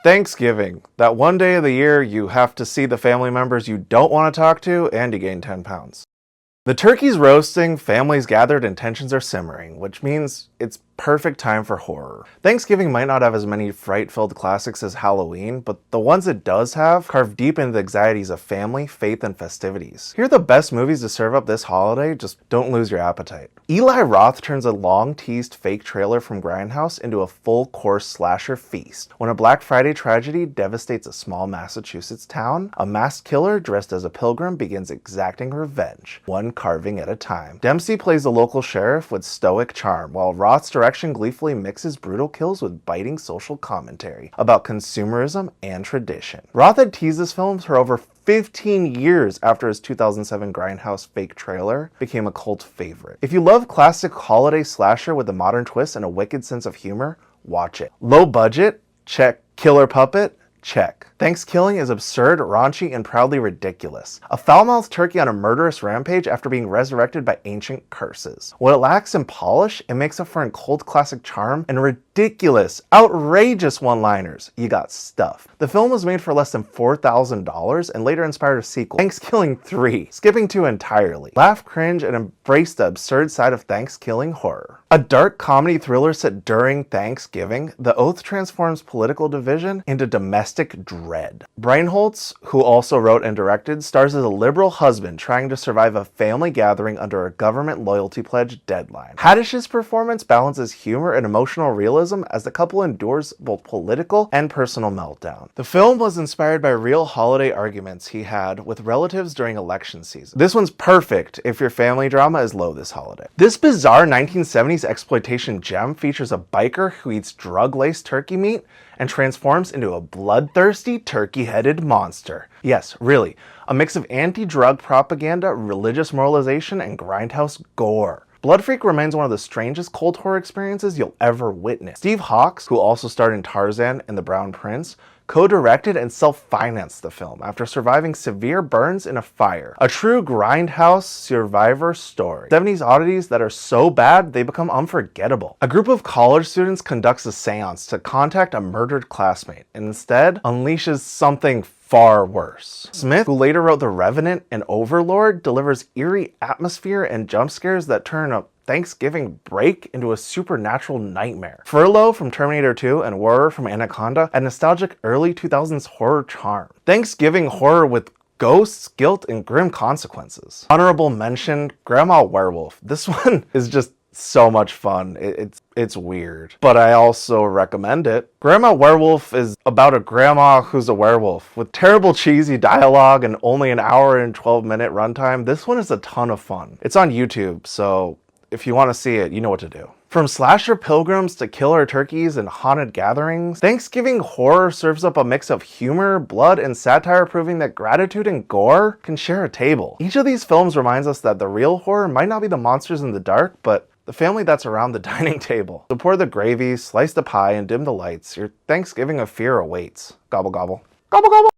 Thanksgiving. That one day of the year you have to see the family members you don't want to talk to and you gain 10 pounds. The turkey's roasting, families gathered, and tensions are simmering, which means it's perfect time for horror. Thanksgiving might not have as many fright-filled classics as Halloween, but the ones it does have carve deep into the anxieties of family, faith, and festivities. Here are the best movies to serve up this holiday, just don't lose your appetite. Eli Roth turns a long-teased fake trailer from Grindhouse into a full-course slasher feast. When a Black Friday tragedy devastates a small Massachusetts town, a masked killer dressed as a pilgrim begins exacting revenge, one carving at a time. Dempsey plays the local sheriff with stoic charm, while Roth's direction gleefully mixes brutal kills with biting social commentary about consumerism and tradition. Roth had teased this film for over 15 years after his 2007 Grindhouse fake trailer became a cult favorite. If you love classic holiday slasher with a modern twist and a wicked sense of humor, watch it. Low budget? Check. Killer puppet? Check. Thanksgiving is absurd, raunchy, and proudly ridiculous. A foul-mouthed turkey on a murderous rampage after being resurrected by ancient curses. What it lacks in polish, it makes up for in cult classic charm and ridiculous, outrageous one-liners. You got stuff. The film was made for less than $4,000 and later inspired a sequel, Thanksgiving 3, skipping 2 entirely. Laugh, cringe, and embrace the absurd side of Thanksgiving horror. A dark comedy thriller set during Thanksgiving, The Oath transforms political division into domestic dread. Brian Holtz, who also wrote and directed, stars as a liberal husband trying to survive a family gathering under a government loyalty pledge deadline. Haddish's performance balances humor and emotional realism as the couple endures both political and personal meltdown. The film was inspired by real holiday arguments he had with relatives during election season. This one's perfect if your family drama is low this holiday. This bizarre 1970s exploitation gem features a biker who eats drug-laced turkey meat and transforms into a bloodthirsty, turkey-headed monster. Yes, really, a mix of anti-drug propaganda, religious moralization, and grindhouse gore. Blood Freak remains one of the strangest cult horror experiences you'll ever witness. Steve Hawks, who also starred in Tarzan and the Brown Prince, co-directed and self-financed the film after surviving severe burns in a fire. A true grindhouse survivor story. 70s oddities that are so bad they become unforgettable. A group of college students conducts a seance to contact a murdered classmate and instead unleashes something far worse. Smith, who later wrote The Revenant and Overlord, delivers eerie atmosphere and jump scares that turn a Thanksgiving break into a supernatural nightmare. Furlough from Terminator 2 and Horror from Anaconda had nostalgic early 2000s horror charm. Thanksgiving horror with ghosts, guilt, and grim consequences. Honorable mention, Grandma Werewolf. This one is just so much fun. It's weird, but I also recommend it. Grandma Werewolf is about a grandma who's a werewolf. With terrible cheesy dialogue and only an hour and 12-minute runtime, this one is a ton of fun. It's on YouTube, so if you want to see it, you know what to do. From slasher pilgrims to killer turkeys and haunted gatherings, Thanksgiving horror serves up a mix of humor, blood, and satire, proving that gratitude and gore can share a table. Each of these films reminds us that the real horror might not be the monsters in the dark, but the family that's around the dining table. So pour the gravy, slice the pie, and dim the lights. Your Thanksgiving of fear awaits. Gobble gobble. Gobble gobble!